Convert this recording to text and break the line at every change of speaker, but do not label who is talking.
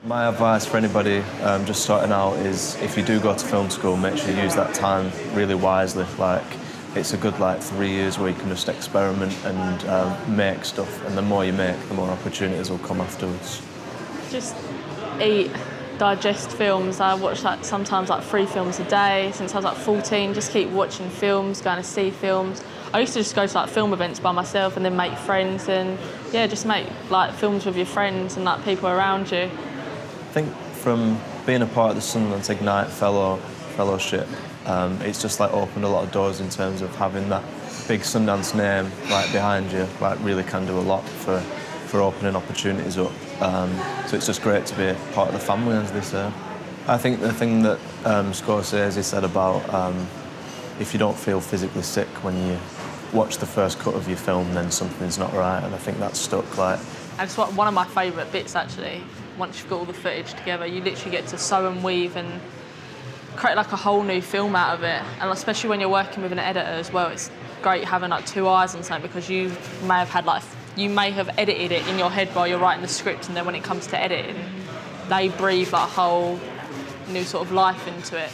My advice for anybody just starting out is if you do go to film school, make sure you use that time really wisely. Like, it's a good 3 years where you can just experiment and make stuff, and the more you make, the more opportunities will come afterwards.
Just eat, digest films. I watch sometimes 3 films a day since I was 14. Just keep watching films, going to see films. I used to just go to film events by myself and then make friends, and yeah, just make films with your friends and people around you.
I think from being a part of the Sundance Ignite fellowship, it's just opened a lot of doors in terms of having that big Sundance name behind you. Really can do a lot for opening opportunities up. So it's just great to be a part of the family, as they say. I think the thing that Scorsese said about if you don't feel physically sick when you watch the first cut of your film, then something's not right, and I think that's stuck. And
it's one of my favourite bits, actually. Once you've got all the footage together, you literally get to sew and weave and create a whole new film out of it. And especially when you're working with an editor as well, it's great having 2 eyes on something, because you may have edited it in your head while you're writing the script, and then when it comes to editing, they breathe a whole new sort of life into it.